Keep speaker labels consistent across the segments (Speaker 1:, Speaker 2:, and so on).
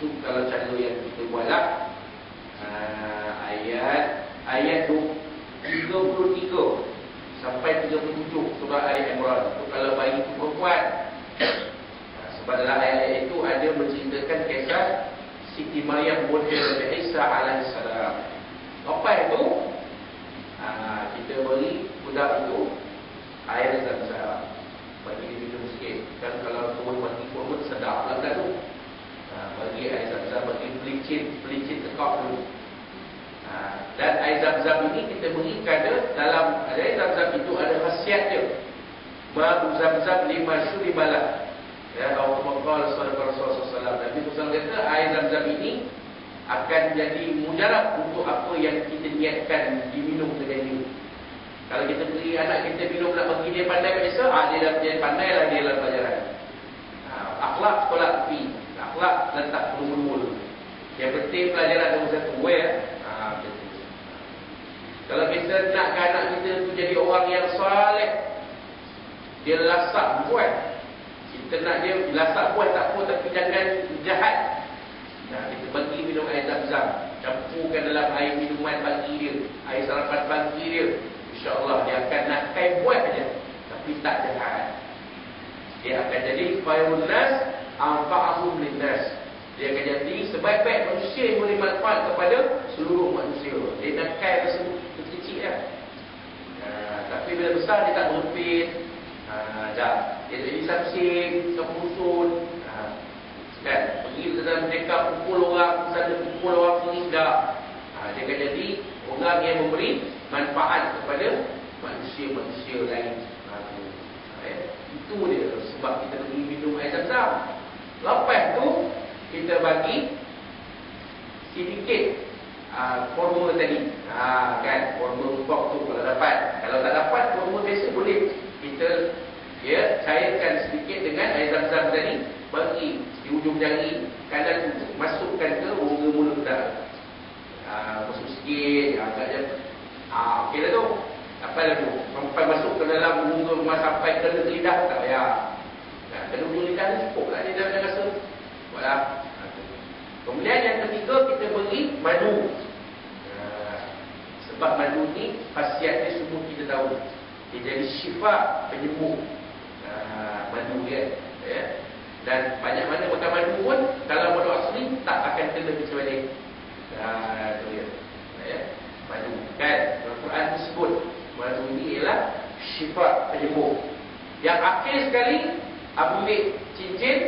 Speaker 1: Itu kalau cara yang kita buatlah. Ayat 33 sampai 37 surah Al-Imran. Itu kalau bagi perempuan. Sebab dalam ayat itu ada menceritakan kisah Siti Maryam binti Nabi Isa alaihissalam. Apa itu? Kita beri budak itu air zam-zam, bagi dia minum sikit. Kan kalau turun mati pun sedap lah tu. Bagi air zam-zam, bagi pelicin tekak dulu. Dan air zam-zam ini kita beri kerana dalam air zam-zam itu ada khasiat dia. Ma'u zam-zam lima syuribalah. Ya, Rasulullah SAW. Nabi SAW kata air zam-zam ini akan jadi mujarab untuk apa yang kita niatkan diminum dengan ini. Kalau kita beri anak kita minum nak bagi dia pandai biasa, dia dah pandai lah dia dalam pelajaran. Akhlak sekolah tepi, akhlak letak mula-mula. Yang penting pelajaran nombor satu. Kalau kita nakkan anak kita tu jadi orang yang soleh, dia lasak buat. Kita nak dia lasak buat tak apa, tapi jangan jahat. Kita bagi minum air zam-zam, campurkan dalam air minuman pagi dia, air sarapan pagi dia. InsyaAllah dia akan nak buat saja, tapi tak jahat. Dia akan jadi khairun nas anfa'ahum linnas. Dia akan jadi sebaik-baik manusia yang memberi manfaat kepada seluruh manusia. Dia nak tersebut kecil lah. Tapi bila besar dia tak merepit. Dia jadi samsing, kemusun. Kan? Pergi ke dalam mereka pukul orang sana, pukul orang sini tak. Dia akan jadi orang yang memberi manfaat kepada manusia-manusia lain. Itu dia sebab kita pergi minum air zam-zam. Lepas tu kita bagi sedikit kurma tadi. Kan, kurma rupok tu kalau dapat. Kalau tak dapat kurma biasa boleh kita cairkan sedikit dengan air zam-zam tadi, bagi di ujung jari kanan tu, masukkan ke rongga mulut dah. Masuk sikit, agaknya okey dah tu. Apa dah tu? Sampai masuk ke dalam rongga, sampai ke lidah tak payah. Kena ujung lidah ni cukup lah, dia dah rasa. Buatlah. Kemudian yang ketiga, kita beri madu. Sebab madu ni khasiat dia semua kita tahu. Dia jadi syifa, penyembuh. Madu kan. Dan banyak mana makan madu pun, kalau madu asli tak akan kena kecuali. Itu dia. Madu kan. Al-Quran disebut madu ini ialah syifa, penyembuh. Yang akhir sekali, ambil cincin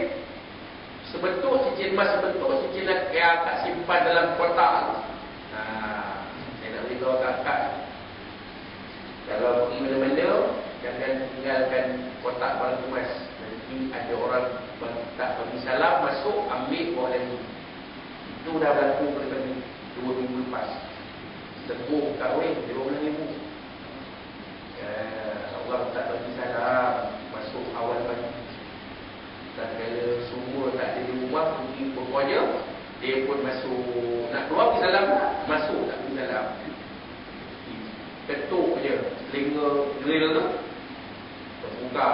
Speaker 1: sebentuk, cincin emas sebentuk, cincin yang tak simpan dalam kotak. Saya nak beritahu kakak, kalau pergi mana-mana, jangan tinggalkan kotak barang emas. Nanti ada orang tak bagi salam, masuk, ambil bawa lagi. Itu dah berlaku pada 2 minggu lepas. Sembuh kahwin RM15,000. Allah tak bagi salam, masuk awal pagi. Dan kalau semua tak ada di rumah, pergi berkuaja, dia pun masuk. Nak keluar pergi salam tak? Masuk tak pergi salam. Ketuk je telinga grill tu, terbuka,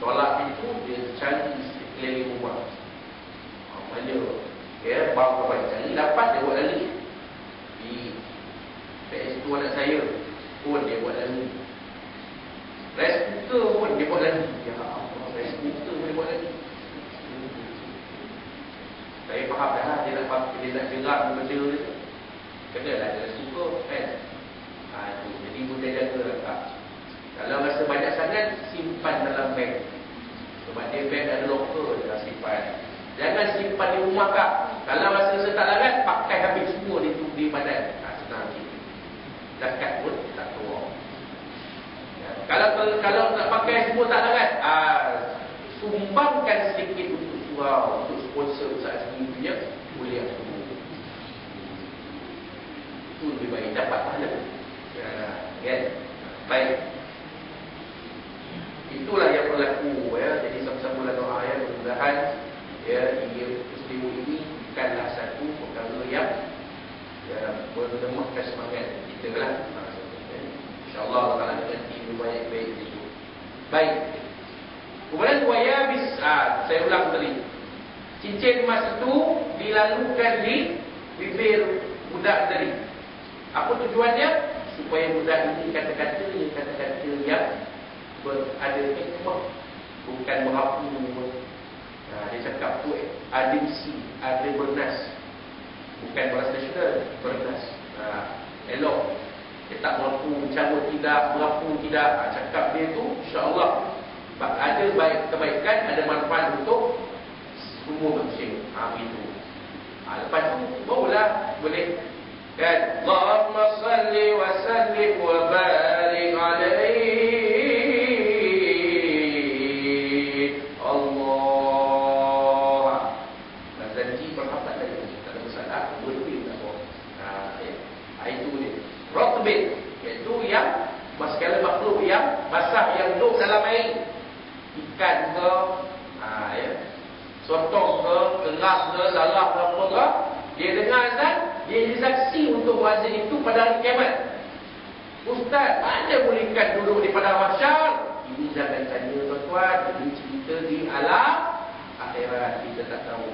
Speaker 1: tolak pintu, dia cari sekeliling rumah. Mana bau apa cari, dapat dia buat lari. Di PS2 anak saya pun dia buat lari. Rice cooker pun dia buat lari. Ya Allah, rice cooker pun dia buat lari. Saya faham dah, dia nak gerak benda dia. Kena lah rice cooker kan. Jadi benda jaga tak. Kalau rasa banyak sangat, simpan dalam beg. Sebab dia beg ada locker, dia simpan. Jangan simpan di rumah kak. Kalau rasa tak larat, pakai habis semua di badan. Senang sikit. Zakat pun tak keluar. Kalau tak pakai semua tak larat, sumbangkan sedikit untuk surau, untuk sponsor saat ini punya kuliah semua. Itu lebih baik, dapat pahala. Kan? Baik. Itulah yang berlaku Jadi sama-sama doa mudah-mudahan ia peristiwa ini bukanlah satu perkara yang melemahkan semangat kita lah. InsyaAllah Allah akan ganti lebih baik-baik itu. Baik. Kemudian wayabis, saya ulang tadi. Cincin cincin emas itu dilalukan di bibir budak tadi. Apa tujuannya? Supaya budak ini kata-kata yang ada hikmah, bukan merapu. Dia cakap tu adiksi, ada bernas, bukan beras nasional, bernas. Elok. Dia tak merapu, cabut tidak, merapu tidak. Cakap dia tu insya-Allah ada baik kebaikan, ada manfaat untuk semua manusia. Itu. Lepas tu barulah boleh kan. Allahumma salli wa sallim wa barik alaihi. Allah. Zanji berhambat tadi. Tak ada masalah. Boleh tak apa. Itu dia. Rotbit, iaitu yang segala makhluk yang basah, yang duduk dalam air. Ikan ke, sotong ke, kerak ke, lalat ke, apa ke, dia dengar azan, dia jadi saksi untuk wazir itu pada hari kiamat. Ustaz, mana boleh ikan duduk di padang mahsyar? Ini jangan tanya tuan-tuan, ini cerita di alam akhirat. Kita tak tahu,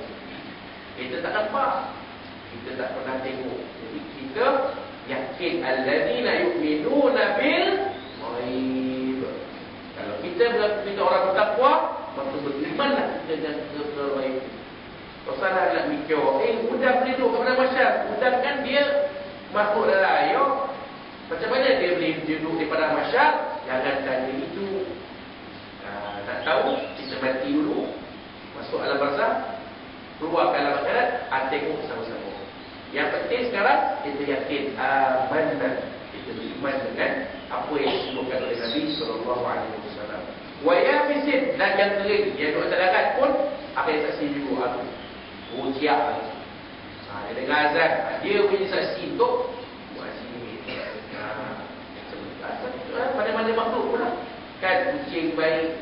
Speaker 1: kita tak nampak, kita tak pernah tengok. Jadi kita yakin alladzina yu'minuna bil ghaib. Kalau kita orang bertakwa, maka berimanlah kita dengan ghaib. Rasulullah nak mikir, udang boleh duduk kat masyarakat. Udang kan dia makhluk layak. Macam mana dia boleh duduk di padang masyarakat? Jangan tanya itu. Tak tahu, kita mati dulu, masuk alam barzakh, keluar ke alam akhirat, tengok sama-sama. Yang penting sekarang kita yakin amanah, kita beriman dengan apa yang disebutkan oleh Nabi sallallahu alaihi wasallam. Wa yabisin, dan yang kering, yang duduk atas darat pun akan saksi juga aku. Ujiak. Dia dengar azan, dia punya saksi untuk wajib. Mana-mana makhluk pun lah. Kan kucing baik,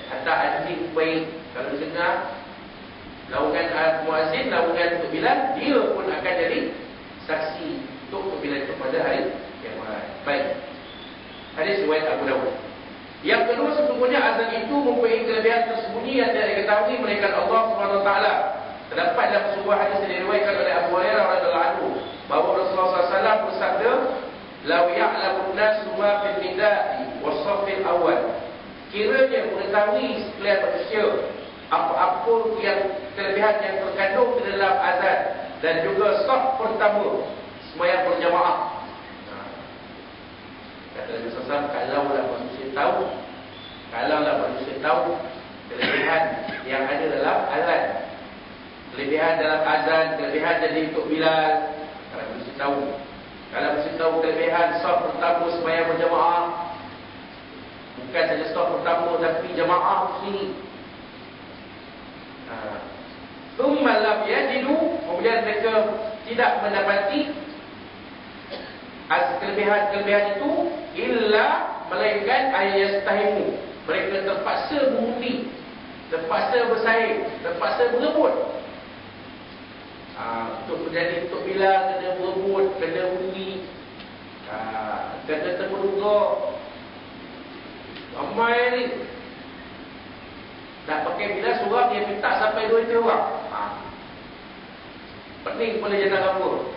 Speaker 1: atau anjing baik, kalau dengar laungan muazzin, laungan untuk Bilal, dia pun akan jadi saksi untuk Bilal kepada hari kiamat. Baik. Hadis riwayat Abu Dawud. Yang kedua, sesungguhnya azan itu mempunyai kelebihan tersembunyi yang tidak diketahui melainkan Allah Subhanahu Wa Taala. Terdapat dalam sebuah hadis yang diriwayatkan oleh Abu Hurairah radhiyallahu anhu bahawa Rasulullah SAW bersabda, "Law ya'lamun nasu ma fil nida'i was-saffil awwal." Kiranya mengetahui sekalian manusia apa-apa yang kelebihan yang terkandung di dalam azan dan juga saf pertama sembahyang berjamaah. Kata Nabi SAW, kalaulah manusia tahu kelebihan yang ada dalam azan, kelebihan dalam azan, kelebihan jadi untuk Bilal, kalau manusia tahu kelebihan saf pertama sembahyang berjamaah, bukan saja saf pertama tapi jamaah sini. Thumma lam yajidu, kemudian mereka tidak mendapati kelebihan itu illa melainkan ayastahimu, mereka terpaksa mengundi, terpaksa bersaing, terpaksa berebut. Untuk menjadi untuk Bilal kena berebut, kena undi, kena terpeduga. Ramai ni nak pakai Bilal seorang, dia minta sampai 2 orang. Pening kepala jenazah apa,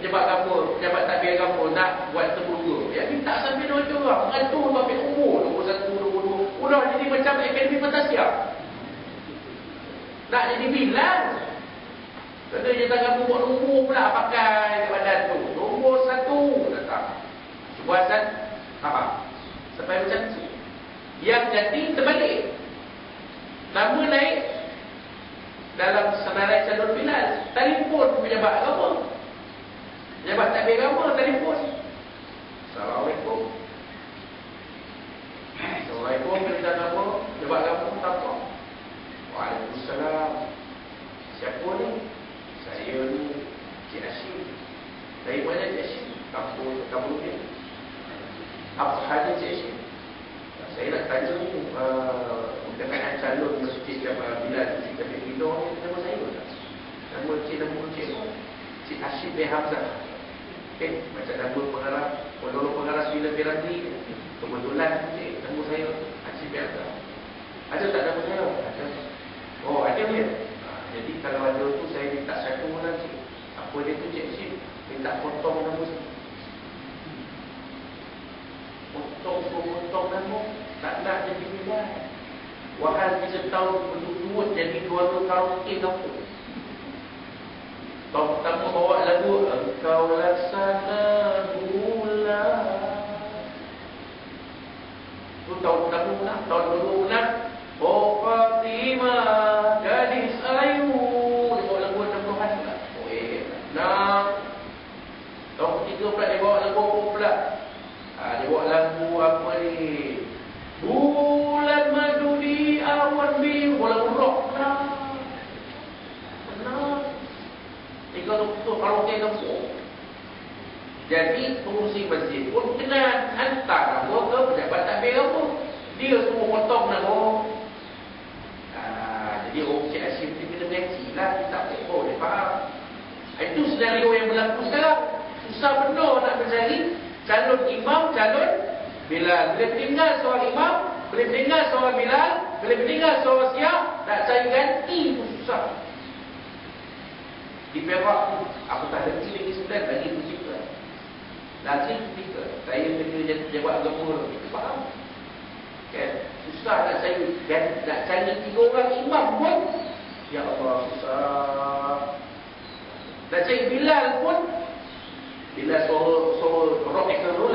Speaker 1: pejabat takbir apa, nak buat terpeduga. Dia minta sampai 2 orang, mengatur sampai umur 21, 22. Udah jadi macam akademi fantasia. Nak jadi Bilal. Kena jenazah kamu buat nombor pula pakai badan tu. Nombor 1 datang. Buatan apa? Sampai macam tu. Yang jadi terbalik. Nama naik dalam senarai calon Bilal. Telefon pejabat agama, pejabat takbir agama, telefon. Assalamualaikum. Assalamualaikum, pejabat agama, pejabat agama, apa? Waalaikumsalam. Siapa ni? Saya ni Cik Hashim. Dari mana Cik Hashim? Kampung ni. Apa hal Cik Hashim? Saya nak tanya ni berkenaan calon masjid Bilal di Kabir Ridho ni, nama saya tak? Nama Cik Cik Hashim bin Hamzah. Macam nama pengarah, pendorong pengarah Bilal Piranti. Kebetulan nama saya Hashim bin Hamzah. Ada tak nama saya? Ada. Oh, ada dia. Jadi kalau ada tu saya minta satu orang cik. Apa dia tu cik? Minta potong nama saya. Potong nama. Tak nak jadi Bilal. Wahai kita tahu berdua jadi dua karaoke kampung. Tahun pertama bawa lagu Engkau laksana bulan. Itu tahun pertama menang. Tahun kedua menang. Oh Fatimah gadis ayu. Dia bawa lagu 60-an pula. Nah, tahun ketiga pula dia bawa lagu apa pula? Dia bawa lagu apa ni? Bulan madu di awan biru. Bawa lagu rock lah. Benar. Kalau karaoke kampung. Jadi pengurusi masjid pun kena hantar nama ke pejabat takbir apa. Dia semua potong nama. Jadi Cik Hashim ni kena mengaji lah. Dia tak boleh faham. Itu senario yang berlaku sekarang. Susah benar nak mencari calon imam, calon Bilal. Bila mendengar suara imam, bila mendengar suara Bilal, bila mendengar suara Syiah, nak cari ganti pun susah. Di Perak tu, aku tak henti lagi 9 lagi musibah. Lazim ketika saya kena jawab agama, kita faham. Kan? Susah nak cari 3 orang imam pun. Ya Allah, susah. Nak cari Bilal pun. Bila suara rock and roll